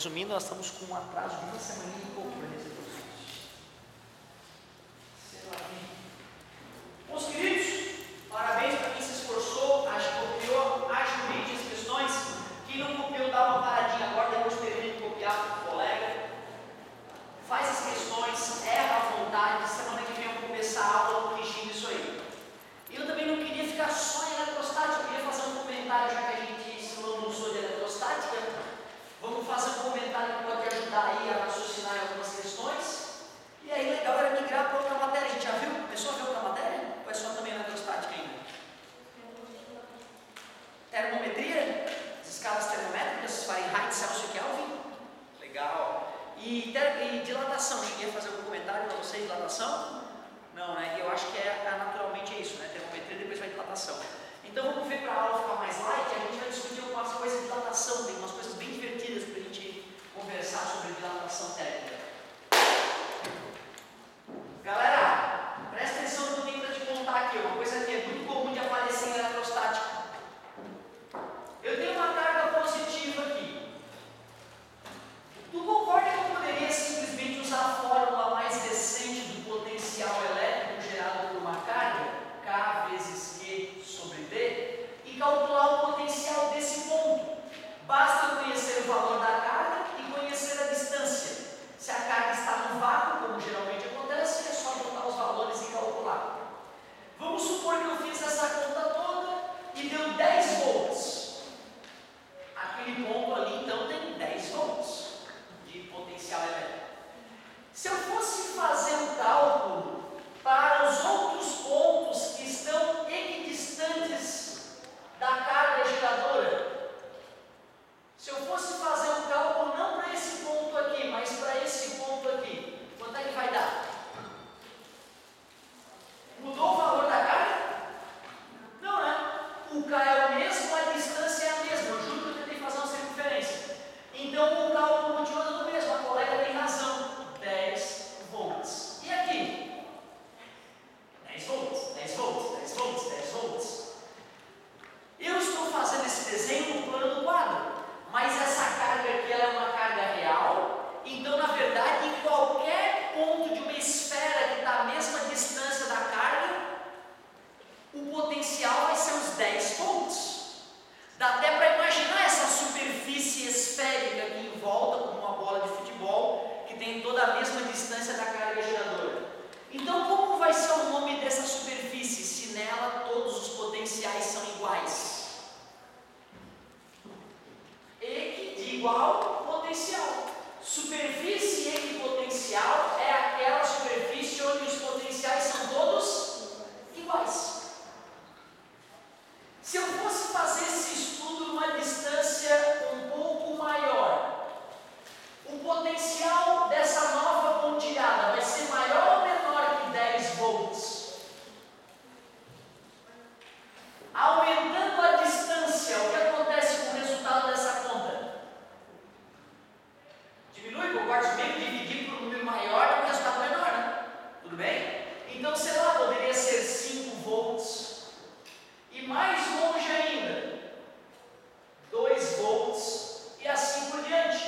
Resumindo, nós estamos com um atraso de uma semana e pouco para receber os vídeos. Meus queridos, parabéns para quem se esforçou, copiou, ajude as questões. Quem não copiou, dá uma paradinha agora, depois termina de copiar para o colega. Faz as questões, erra à vontade. Semana que vem eu vou começar a aula corrigindo isso aí. Eu também não queria ficar só em eletrostática, eu queria fazer um comentário, já que a gente se lançou de eletrostática. Vamos fazer um comentário que pode ajudar aí a raciocinar em algumas questões. E aí, legal era migrar para outra matéria. A gente já viu? Começou a ver outra matéria? Ou é só também eletrostática ainda? Termometria, as escalas termométricas, Fahrenheit, Celsius e Kelvin. Legal. E dilatação, cheguei a fazer algum comentário para vocês, dilatação? Não, né? Eu acho que naturalmente é isso, né? Termometria, depois vai dilatação. Então vamos ver para a aula ficar mais light, a gente vai discutir algumas coisas de dilatação, tem umas coisas bem divertidas para a gente conversar sobre dilatação térmica. Galera, presta atenção no que eu tenho para te contar aqui, uma coisa que é muito comum de aparecer em eletrostática. Eu tenho uma carga positiva aqui. Tu concorda que eu poderia simplesmente usar a fórmula mais recente do potencial elétrico gerado por uma carga, K vezes Q sobre D, e calcular o potencial desse ponto? Basta eu conhecer o valor da carga e conhecer a distância. Se a carga está no vácuo, como geralmente acontece, é só botar os valores e calcular. Vamos supor que eu fiz essa conta toda e deu 10 volts. Aquele ponto ali, então, tem 10 volts de potencial elétrico. Se eu fosse fazer um cálculo para os outros pontos que estão equidistantes da carga geradora, se eu fosse fazer um cálculo não para esse ponto aqui, mas para esse ponto aqui, quanto é que vai dar? Mudou o valor da carga? Não, né? O K é o mesmo, a distância é a mesma. Eu juro que eu tentei fazer uma circunferência. Então o cálculo continua dando o mesmo. A colega tem razão. 10 volts. E aqui? 10 volts, 10 volts, 10 volts, 10 volts. Eu estou fazendo esse desenho no plano do quadro. Mas essa carga aqui ela é uma carga real, então na verdade em qualquer ponto de uma esfera que está à mesma distância da carga, o potencial vai ser os 10 volts. Dá até para imaginar essa superfície esférica aqui em volta, como uma bola de futebol, que tem toda a mesma distância da carga geradora. Então como vai ser o nome dessa superfície, se nela todos os potenciais são iguais? Igual potencial. Superfície equipotencial é aquela superfície onde os potenciais são todos iguais. Se eu fosse fazer esse estudo numa distância um pouco maior, o potencial dessa nova pontilhada vai ser maior ou menor que 10 volts? Aumentando a distância, o que acontece com o resultado dessa conta? Diminui, concordo comigo, dividir por um número maior é um resultado menor, né? Tudo bem? Então, sei lá, poderia ser 5 volts. E mais longe ainda, 2 volts e assim por diante.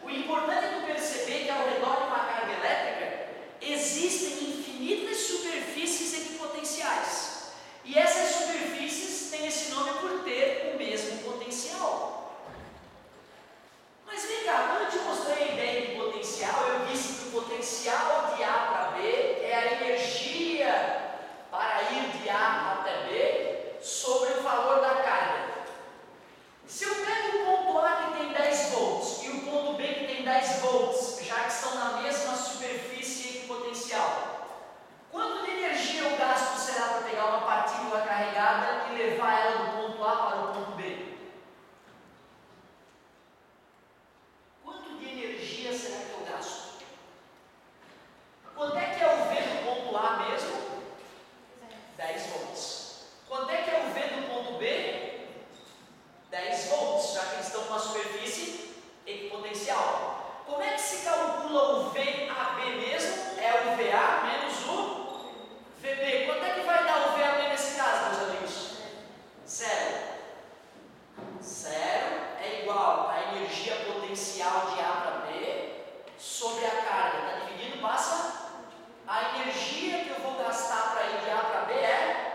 O importante é tu perceber que ao redor de uma carga elétrica existem infinitas superfícies equipotenciais. E essas superfícies têm esse nome por ter o mesmo potencial. Mas vem cá, quando eu te mostrei a ideia de potencial, eu disse que o potencial de A para B é a energia para ir de A até B sobre o valor da carga. Se eu pego o ponto A que tem 10 volts e o ponto B que tem 10 volts, já que estão na mesma superfície equipotencial, quanto de energia eu gasto será para pegar uma partícula carregada e levar ela do ponto A para o ponto B? Quanto de energia será que eu gasto? Quanto é que é o V do ponto A mesmo? 10 volts. Quanto é que é o V do ponto B? 10 volts, já que eles estão numa superfície equipotencial. Como é que se calcula o VAB mesmo? É o VA menos o VB. Quanto é que vai dar o VAB nesse caso, meus amigos? 0. 0 é igual à energia potencial de A para sobre a carga. Está dividindo, passa a energia que eu vou gastar para ir de A para B é...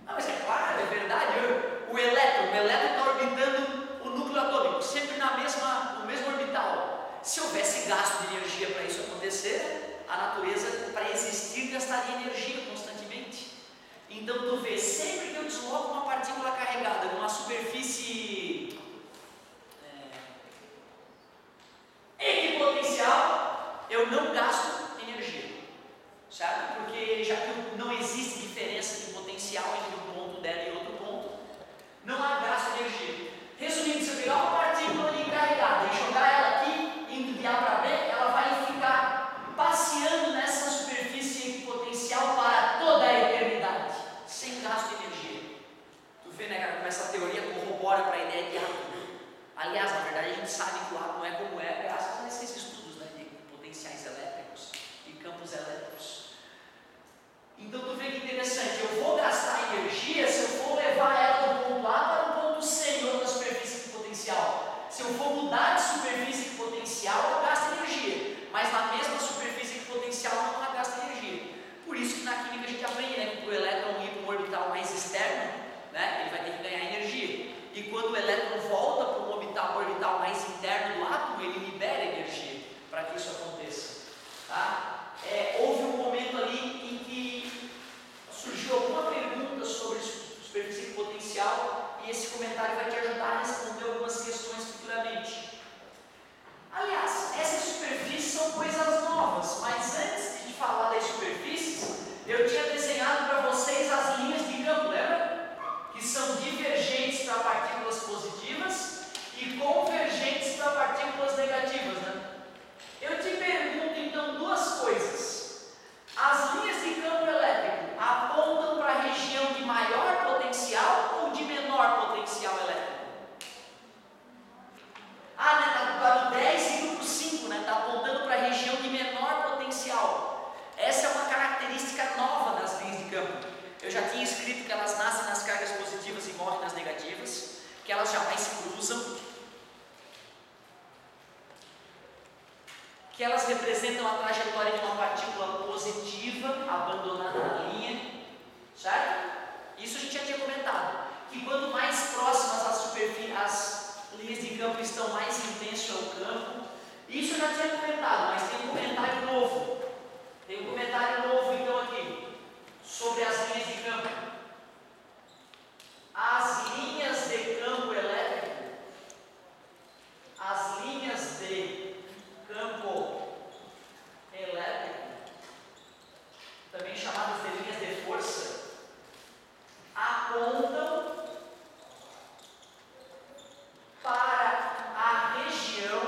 Não, mas é claro, é verdade. O elétron está orbitando o núcleo atômico, sempre no mesmo orbital. Se houvesse gasto de energia para isso acontecer, a natureza, para existir, gastaria energia constantemente. Então tu vê, sempre que eu desloco uma partícula carregada numa superfície equipotencial, eu não gasto energia, certo? Porque já que não existe diferença de potencial entre um ponto dela e outro ponto, não há gasto de energia. Resumindo, se eu pegar uma partícula ali carregada e jogar ela aqui, indo de A para B, ela vai ficar passeando nessa superfície equipotencial para toda a eternidade, sem gasto de energia. Tu vê, né, cara, como essa teoria corrobora para a ideia de átomo. Aliás, na verdade, a gente sabe que o átomo é como é graças a esses estudos, né, de potenciais elétricos e campos elétricos. Então tu vê que interessante, eu vou gastar energia se eu for levar ela do ponto A para o ponto C em outra superfície equipotencial. Se eu for mudar de superfície equipotencial, eu gasto energia, mas na mesma superfície equipotencial não há gasto de energia. Por isso que na química a gente aprende, né, que para o elétron ir para um orbital mais externo, né, ele vai ter que ganhar energia. E quando o elétron volta para um orbital mais interno do átomo, ele libera energia para que isso aconteça. Tá? Houve um momento ali em que surgiu alguma pergunta sobre superfície equipotencial e esse comentário vai te ajudar a responder algumas questões futuramente. Aliás, essas superfícies são coisas novas, mas antes de falar das superfícies, eu tinha desenhado para vocês as linhas de campo, lembra? Que são divergentes para partículas positivas e convergentes para partículas negativas, né? Eu te pergunto então duas coisas. As linhas de campo elétrico apontam para a região de maior potencial ou de menor potencial elétrico? Né, tá do 10 indo para o 5, né? Está apontando para a região de menor potencial. Essa é uma característica nova das linhas de campo. Eu já tinha escrito que elas nascem nas cargas positivas e morrem nas negativas, que elas jamais se cruzam, que elas representam a trajetória de uma partícula positiva abandonada na linha, certo? Isso a gente já tinha comentado, que quanto mais próximas as linhas de campo estão, mais intenso é o campo. Isso eu já tinha comentado, mas tem um comentário novo. Tem um comentário novo então aqui, sobre as linhas de campo. As linhas de campo elétrico, as linhas de campo elétrico, também chamadas de linhas de força, apontam para a região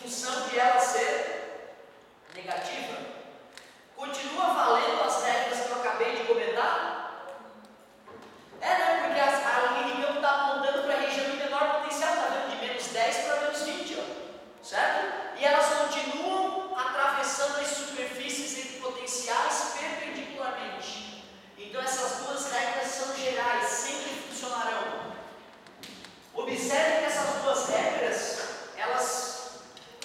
função de ela ser negativa. Continua valendo as regras que eu acabei de comentar? Né? Porque a linha de campo está apontando para a região de menor potencial, está vendo de menos 10 para menos 20, ó, certo? E elas continuam atravessando as superfícies entre potenciais perpendicularmente. Então essas duas regras são gerais, sempre funcionarão. Observe que essas duas regras,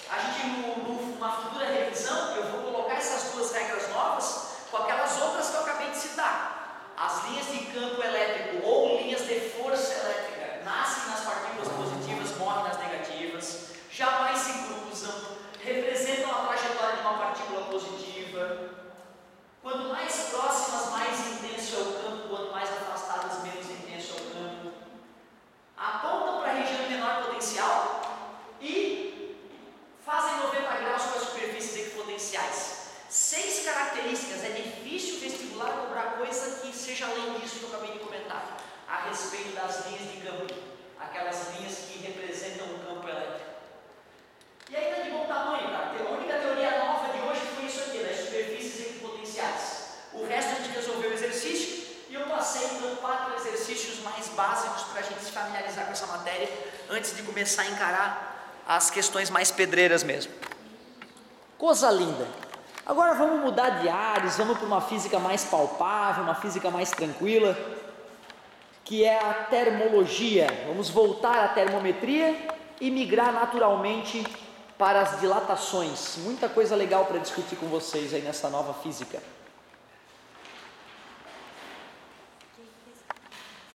a gente numa futura revisão, eu vou colocar essas duas regras novas com aquelas outras que eu acabei de citar. As linhas de campo elétrico ou linhas de força elétrica nascem nas partículas positivas, morrem nas negativas, jamais se cruzam, representam a trajetória de uma partícula positiva. Quanto mais próximas, mais intenso é o campo, quanto mais afastadas, menos intenso é o campo. Apontam para a região de menor potencial e fazem 90 graus com as superfícies equipotenciais. 6 características, é difícil o vestibular cobrar coisa que seja além disso que eu acabei de comentar, a respeito das linhas de campo, aquelas linhas que representam o campo elétrico. E aí está de bom tamanho, cara. A única teoria nova de hoje foi isso aqui, das superfícies equipotenciais. O resto a gente resolveu o exercício e eu passei então 4 exercícios mais básicos para a gente se familiarizar com essa matéria antes de começar a encarar as questões mais pedreiras mesmo. Coisa linda! Agora vamos mudar de ares, vamos para uma física mais palpável, uma física mais tranquila, que é a termologia. Vamos voltar à termometria e migrar naturalmente para as dilatações. Muita coisa legal para discutir com vocês aí nessa nova física.